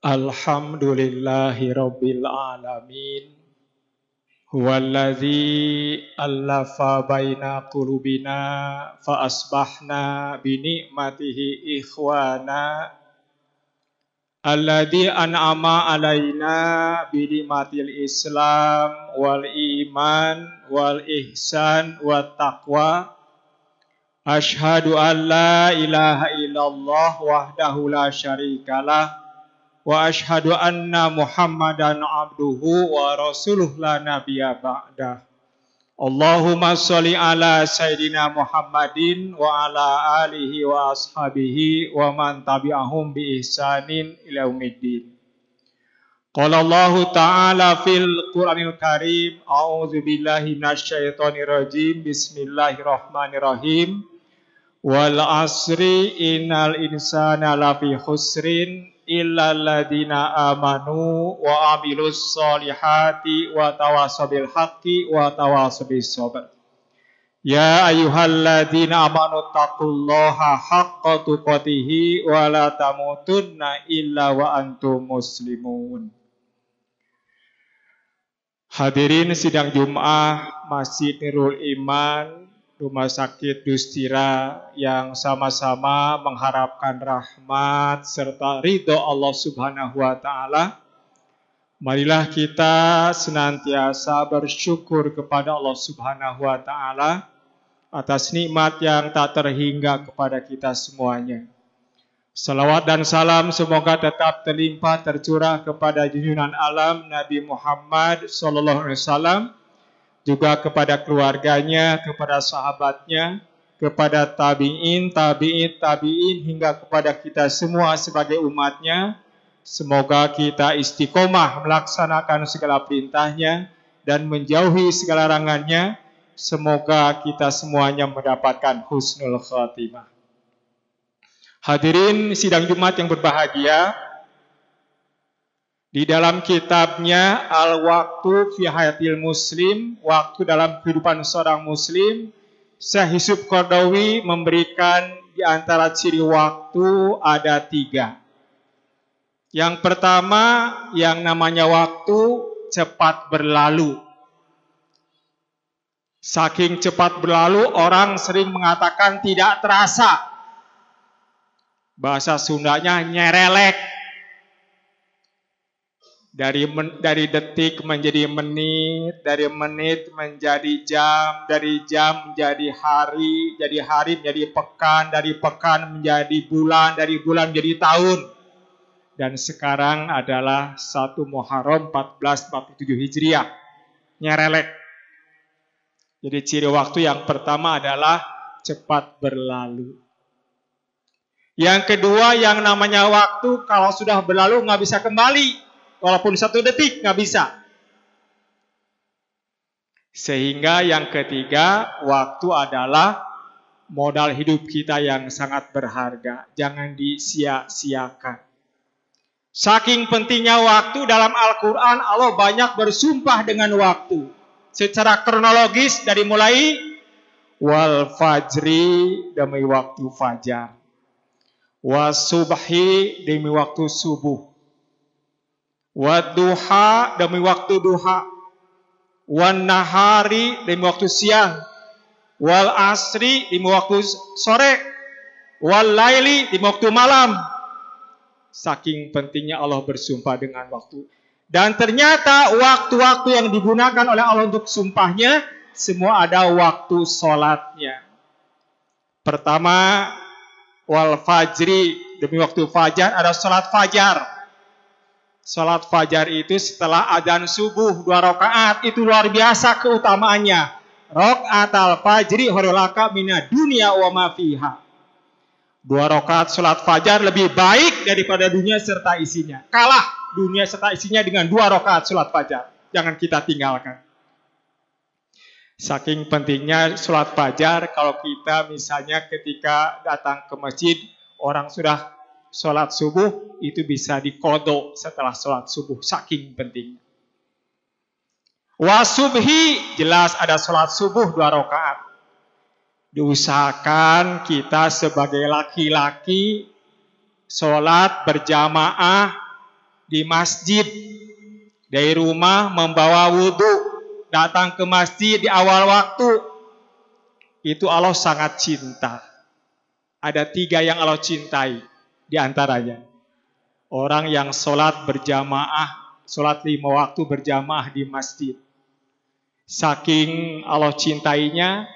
Alhamdulillahi Rabbil Alamin. Huwallazi allafa baina qulubina fa asbahna bi ni'matihi ikhwana. Alladzi an'ama alaina bi ni'matil Islam wal iman wal ihsan wat taqwa. Asyhadu an la ilaha illallah wahdahu la syarikalah. Wa ashhadu anna Muhammadan abduhu wa rasuluh la nabiyya ba'dah. Allahumma sholli ala Sayyidina Muhammadin wa ala alihi wa ashabihi wa man tabi'ahum bi ihsanin ila yaumiddin. Qala Allah Ta'ala fil Qur'anil Karim, a'udzu billahi minasyaitonir rajim, bismillahirrahmanirrahim. Wal asri innal insana lafi khusrin illal ladzina amanu wa amilus solihati wa tawasaw bil haqqi wa tawasaw bis sabr. Ya ayyuhalladzina amanu taqullaha haqqa tuqatih wa la tamutunna illa wa antum muslimun. Hadirin sidang Jumat Masjid Nurul Iman Rumah Sakit Dustira yang sama-sama mengharapkan rahmat serta ridho Allah Subhanahu wa Ta'ala. Marilah kita senantiasa bersyukur kepada Allah Subhanahu wa Ta'ala atas nikmat yang tak terhingga kepada kita semuanya. Salawat dan salam semoga tetap terlimpah tercurah kepada junjungan alam Nabi Muhammad SAW, juga kepada keluarganya, kepada sahabatnya, kepada tabi'in, hingga kepada kita semua sebagai umatnya. Semoga kita istiqomah melaksanakan segala perintahnya dan menjauhi segala larangannya. Semoga kita semuanya mendapatkan husnul khatimah. Hadirin sidang Jumat yang berbahagia, di dalam kitabnya Al-Waqtu fi Hayatil Muslim, waktu dalam kehidupan seorang muslim, Syekh Yusuf Qaradawi memberikan di antara ciri waktu ada 3. Yang pertama, yang namanya waktu cepat berlalu. Saking cepat berlalu, orang sering mengatakan tidak terasa. Bahasa Sundanya nyerelek. Dari detik menjadi menit, dari menit menjadi jam, dari jam menjadi hari, dari hari menjadi pekan, dari pekan menjadi bulan, dari bulan menjadi tahun. Dan sekarang adalah 1 Muharram 1447 Hijriah. Nyerelek. Jadi ciri waktu yang pertama adalah cepat berlalu. Yang kedua, yang namanya waktu kalau sudah berlalu nggak bisa kembali. Walaupun 1 detik nggak bisa. Sehingga yang ketiga, waktu adalah modal hidup kita yang sangat berharga. Jangan disia-siakan. Saking pentingnya waktu, dalam Al-Quran Allah banyak bersumpah dengan waktu. Secara kronologis dari mulai wal fajri demi waktu fajar. Wasubhi demi waktu subuh. Wadduha demi waktu duha. Wan nahari demi waktu siang. Wal asri demi waktu sore. Wal laili demi waktu malam. Saking pentingnya Allah bersumpah dengan waktu. Dan ternyata waktu-waktu yang digunakan oleh Allah untuk sumpahnya, semua ada waktu sholatnya. Pertama, wal fajri demi waktu fajar, ada sholat fajar. Salat fajar itu setelah adzan subuh 2 rakaat, itu luar biasa keutamaannya. Rakaatul fajri khairul laka minad dunya wa ma fiha. 2 rakaat salat fajar lebih baik daripada dunia serta isinya. Kalah dunia serta isinya dengan 2 rakaat salat fajar. Jangan kita tinggalkan. Saking pentingnya salat fajar, kalau kita misalnya ketika datang ke masjid, orang sudah sholat subuh, itu bisa diqodho setelah sholat subuh. Saking pentingnya. Wasubhi, jelas ada sholat subuh 2 rakaat. Diusahakan kita sebagai laki-laki sholat berjamaah di masjid. Dari rumah membawa wudhu, datang ke masjid di awal waktu. Itu Allah sangat cinta. Ada 3 yang Allah cintai. Di antaranya, orang yang sholat berjamaah, sholat 5 waktu berjamaah di masjid. Saking Allah cintainya,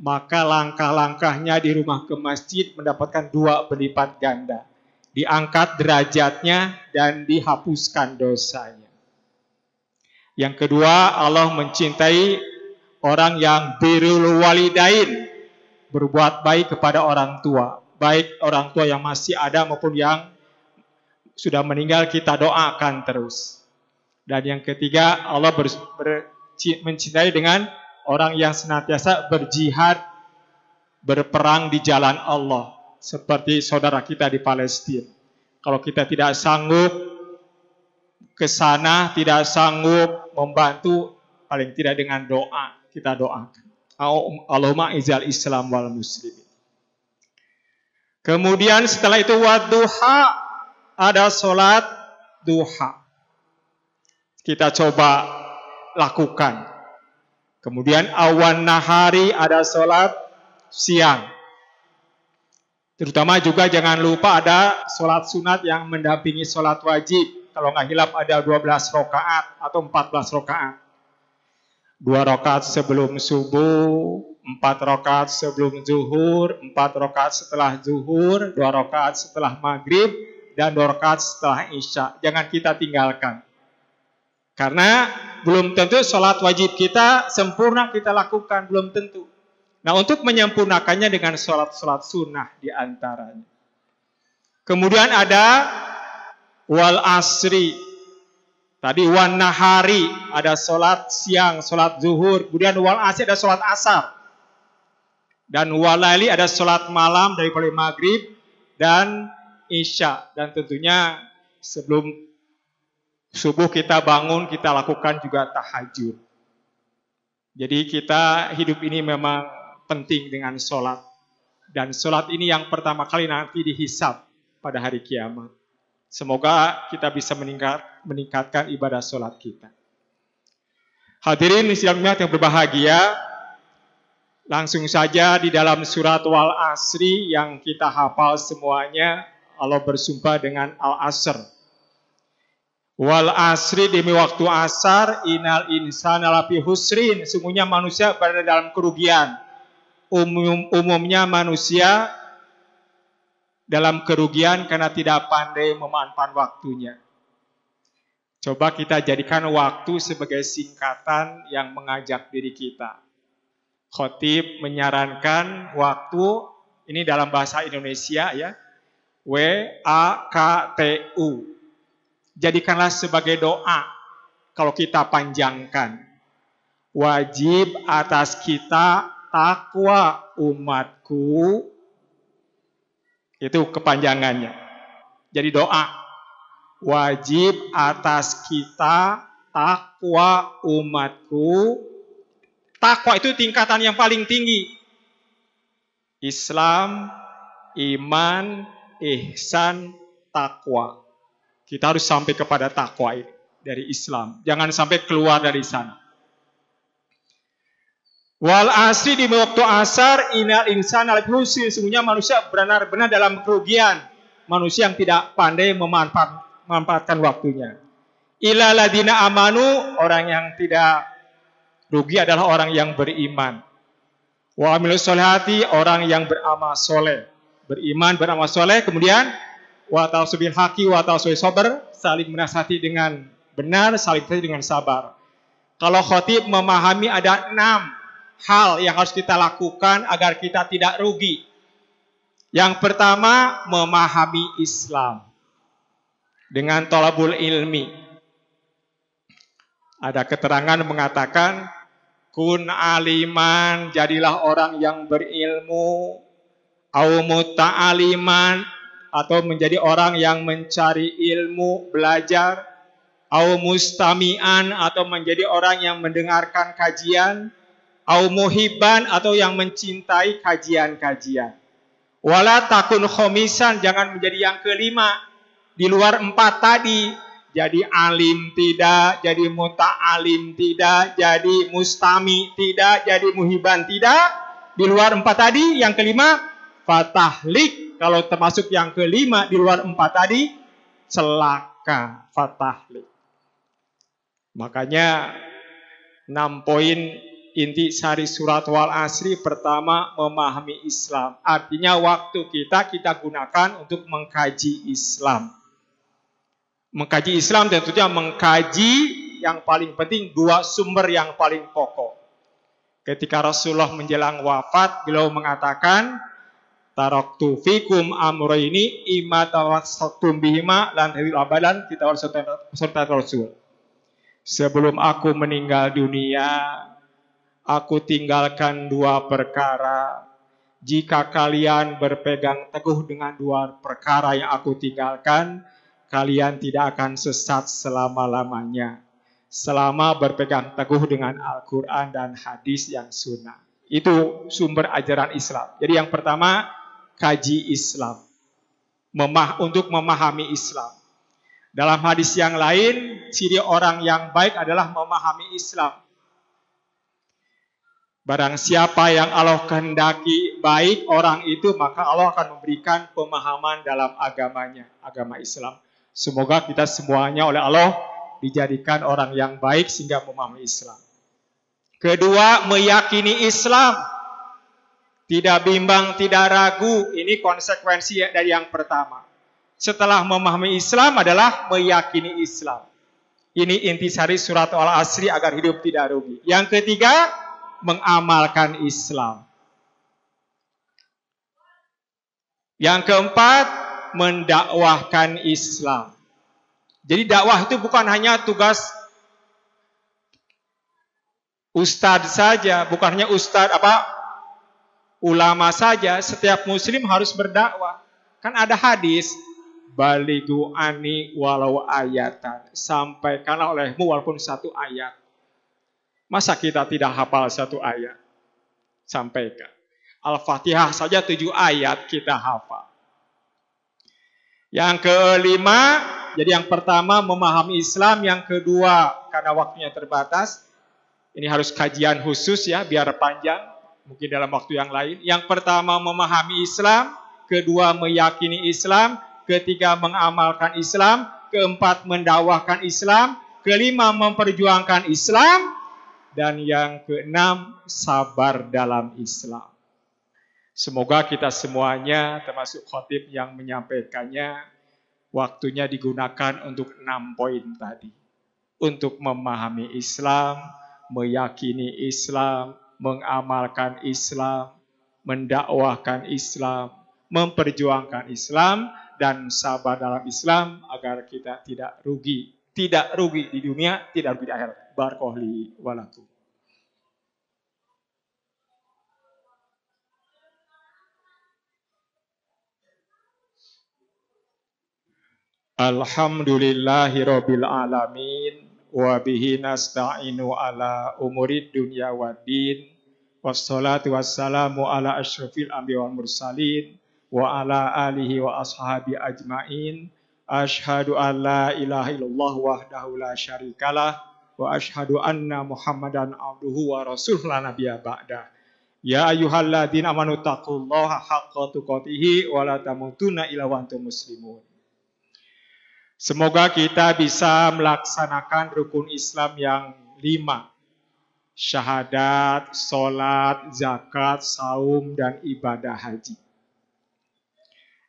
maka langkah-langkahnya di rumah ke masjid mendapatkan 2 berlipat ganda. Diangkat derajatnya dan dihapuskan dosanya. Yang kedua, Allah mencintai orang yang birrul walidain, berbuat baik kepada orang tua. Baik orang tua yang masih ada maupun yang sudah meninggal, kita doakan terus. Dan yang ketiga, Allah mencintai dengan orang yang senantiasa berjihad, berperang di jalan Allah. Seperti saudara kita di Palestina. Kalau kita tidak sanggup ke sana, tidak sanggup membantu, paling tidak dengan doa kita doakan. Allahumma izal Islam wal muslimin. Kemudian setelah itu wadduha, ada sholat duha. Kita coba lakukan. Kemudian awan nahari, ada sholat siang. Terutama juga jangan lupa ada sholat sunat yang mendampingi sholat wajib. Kalau nggak hilap ada 12 rakaat atau 14 rakaat. 2 rakaat sebelum subuh, 4 rakaat sebelum zuhur, 4 rakaat setelah zuhur, 2 rakaat setelah maghrib, dan 2 rakaat setelah isya. Jangan kita tinggalkan. Karena belum tentu sholat wajib kita sempurna kita lakukan, belum tentu. Nah, untuk menyempurnakannya dengan sholat-sholat sunnah di antaranya. Kemudian ada wal asri. Tadi wan nahari, ada sholat siang, sholat zuhur. Kemudian wal asri ada sholat asar. Dan walali ada sholat malam dari mulai maghrib dan isya. Dan tentunya sebelum subuh kita bangun, kita lakukan juga tahajud. Jadi kita hidup ini memang penting dengan sholat. Dan sholat ini yang pertama kali nanti dihisab pada hari kiamat. Semoga kita bisa meningkatkan ibadah sholat kita. Hadirin sidang Jumat yang berbahagia, langsung saja di dalam surat Wal Asri yang kita hafal semuanya, Allah bersumpah dengan Al-Asr. Wal asri, demi waktu asar, innal insana lafi husrin, sungguhnya manusia berada dalam kerugian. Umumnya manusia dalam kerugian karena tidak pandai memanfaatkan waktunya. Coba kita jadikan waktu sebagai singkatan yang mengajak diri kita. Khotib menyarankan waktu, ini dalam bahasa Indonesia ya, WAKTU. Jadikanlah sebagai doa kalau kita panjangkan. Wajib atas kita takwa umatku. Itu kepanjangannya. Jadi doa. Wajib atas kita takwa umatku. Takwa itu tingkatan yang paling tinggi. Islam, iman, ihsan, takwa. Kita harus sampai kepada takwa ini dari Islam. Jangan sampai keluar dari sana. Wal asri, di waktu asar, innal insana lafi husrin, sesungguhnya manusia benar-benar dalam kerugian. Manusia yang tidak pandai memanfaatkan waktunya. Illa ladina amanu, orang yang tidak rugi adalah orang yang beriman. Wa amilus sholihati, orang yang beramal soleh. Beriman, beramal soleh, kemudian wa tawassaw bil haqqi wa tawassaw bis sabr, saling menasihati dengan benar, saling menasihati dengan sabar. Kalau khotib memahami ada 6 hal yang harus kita lakukan agar kita tidak rugi. Yang pertama, memahami Islam dengan thalabul ilmi. Ada keterangan mengatakan, kun aliman, jadilah orang yang berilmu, au muta'aliman, atau menjadi orang yang mencari ilmu, belajar, au mustami'an, atau menjadi orang yang mendengarkan kajian, au muhibban, atau yang mencintai kajian-kajian. Wala takun khomisan, jangan menjadi yang kelima. Di luar 4 tadi, jadi alim tidak, jadi muta'alim tidak, jadi mustami tidak, jadi muhiban tidak. Di luar 4 tadi, yang kelima fatahlik. Kalau termasuk yang kelima di luar 4 tadi, celaka, fatahlik. Makanya 6 poin inti sari surat wal asri. Pertama, memahami Islam. Artinya waktu kita gunakan untuk mengkaji Islam. Mengkaji Islam tentunya mengkaji yang paling penting 2 sumber yang paling pokok. Ketika Rasulullah menjelang wafat, beliau mengatakan, taraktu fikum amrayni imma tawassattum bihima lan tadil abadan kita serta Rasul. Sebelum aku meninggal dunia, aku tinggalkan 2 perkara. Jika kalian berpegang teguh dengan 2 perkara yang aku tinggalkan, kalian tidak akan sesat selama-lamanya. Selama berpegang teguh dengan Al-Quran dan hadis yang sunnah. Itu sumber ajaran Islam. Jadi yang pertama, kaji Islam. Untuk memahami Islam. Dalam hadis yang lain, ciri orang yang baik adalah memahami Islam. Barang siapa yang Allah kehendaki baik orang itu, maka Allah akan memberikan pemahaman dalam agamanya, agama Islam. Semoga kita semuanya oleh Allah dijadikan orang yang baik sehingga memahami Islam. Kedua, meyakini Islam. Tidak bimbang, tidak ragu. Ini konsekuensi dari yang pertama. Setelah memahami Islam adalah meyakini Islam. Ini intisari surat Al-Asri agar hidup tidak rugi. Yang ketiga, mengamalkan Islam. Yang keempat, mendakwahkan Islam. Jadi dakwah itu bukan hanya tugas ustadz saja, bukan hanya ulama saja. Setiap muslim harus berdakwah. Kan ada hadis, balighu ani walau ayatan. Sampaikanlah olehmu walaupun 1 ayat. Masa kita tidak hafal 1 ayat? Sampaikan. Al-Fatihah saja 7 ayat kita hafal. Yang kelima, jadi yang pertama memahami Islam, yang kedua karena waktunya terbatas, ini harus kajian khusus ya biar panjang, mungkin dalam waktu yang lain. Yang pertama memahami Islam, kedua meyakini Islam, ketiga mengamalkan Islam, keempat mendakwahkan Islam, kelima memperjuangkan Islam, dan yang keenam sabar dalam Islam. Semoga kita semuanya, termasuk khatib yang menyampaikannya, waktunya digunakan untuk 6 poin tadi. Untuk memahami Islam, meyakini Islam, mengamalkan Islam, mendakwahkan Islam, memperjuangkan Islam, dan sabar dalam Islam agar kita tidak rugi. Tidak rugi di dunia, tidak rugi di akhirat. Barakallahu walakum. Alhamdulillahirabbil alamin wa bihi nasta'inu ala umurid dunya waddin wassalatu wassalamu ala asyrafil anbiya wal mursalin wa ala alihi wa ashabi ajmain. Asyhadu an la ilaha illallah wahdahu la syarikalah wa asyhadu anna Muhammadan abduhu wa rasuluhu la nabiyya ba'dah. Ya ayyuhalladzina amanu taqullaha haqqa tuqatih wa la tamutunna illa wa antum muslimun. Semoga kita bisa melaksanakan rukun Islam yang 5. Syahadat, sholat, zakat, saum, dan ibadah haji.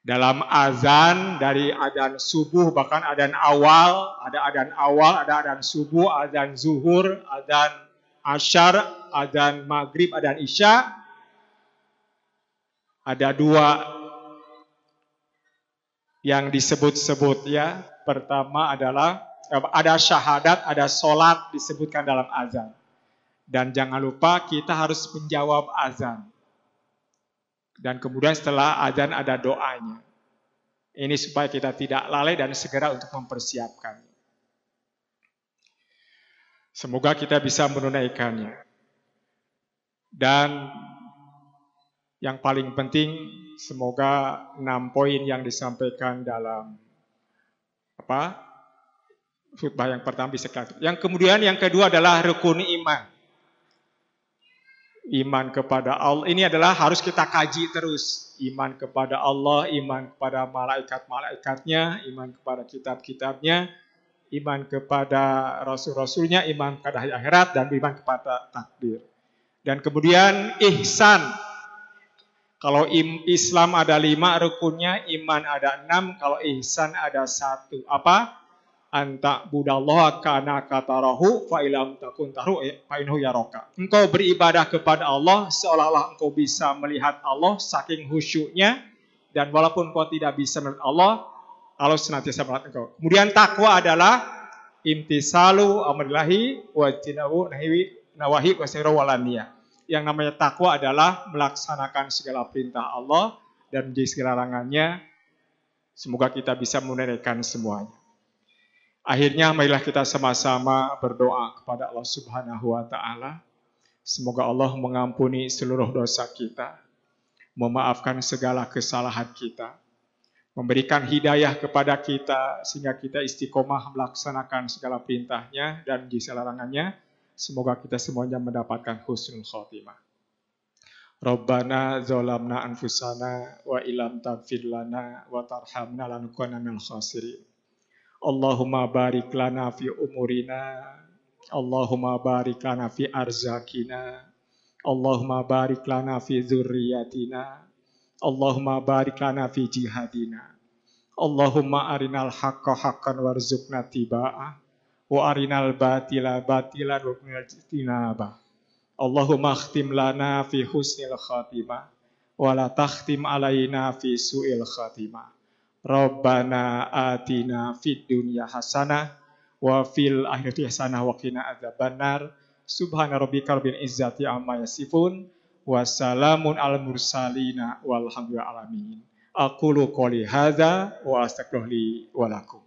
Dalam azan, dari adzan subuh, bahkan adzan awal, ada adzan subuh, adzan zuhur, adzan asyar, adzan maghrib, adzan isya. Ada 2 yang disebut-sebut ya. Pertama adalah ada syahadat, ada sholat disebutkan dalam azan. Dan jangan lupa kita harus menjawab azan. Dan kemudian setelah azan ada doanya. Ini supaya kita tidak lalai dan segera untuk mempersiapkan. Semoga kita bisa menunaikannya. Dan yang paling penting, semoga 6 poin yang disampaikan dalam Khutbah yang pertama bisa kita. Yang kemudian yang kedua adalah rukun iman. Iman kepada Allah ini adalah harus kita kaji terus. Iman kepada Allah, iman kepada malaikat-malaikatnya, iman kepada kitab-kitabnya, iman kepada rasul-rasulnya, iman kepada hari akhirat, dan iman kepada takdir. Dan kemudian ihsan. Kalau Islam ada 5 rukunnya, iman ada 6, kalau ihsan ada 1. Apa? Anta budallah kana katarahu fa ilam takun tahu fa inhu yaraka. Engkau beribadah kepada Allah seolah-olah engkau bisa melihat Allah saking khusyuknya, dan walaupun engkau tidak bisa melihat Allah, Allah senantiasa melihat engkau. Kemudian takwa adalah imtisalu amrillahi wa jinabu nawahi wa sirru walaniyah. Yang namanya takwa adalah melaksanakan segala perintah Allah dan menjauhi segala larangannya. Semoga kita bisa menunaikan semuanya. Akhirnya marilah kita sama-sama berdoa kepada Allah Subhanahu wa taala. Semoga Allah mengampuni seluruh dosa kita, memaafkan segala kesalahan kita, memberikan hidayah kepada kita sehingga kita istiqomah melaksanakan segala perintahnya dan menjauhi larangannya. Semoga kita semuanya mendapatkan husnul khotimah. Rabbana zalamna anfusana wa ilam taghfir lana wa tarhamna lanakunanna minal khasirin. Allahumma barik lana fi umurina, Allahumma barik lana fi arzakina, Allahumma barik lana fi dzurriyyatina, Allahumma barik lana fi jihadina, Allahumma arinal haqqa haqqan warzuqna tiba'ah, wa arinal batila batilan warzuqna ijtinabah. Allahumma akhtim lana fi husnil khatimah, wa la takhtim alaina fi su'il khatimah. Rabbana atina fid dunya hasanah wa fil akhirati hasanah wa qina adzabannar. Subhana rabbika rabbil izzati amma yasifun wa salamun alal mursalin walhamdulillahi alamin. Aqulu qouli hadza wa astaghfirullahi wa lakum.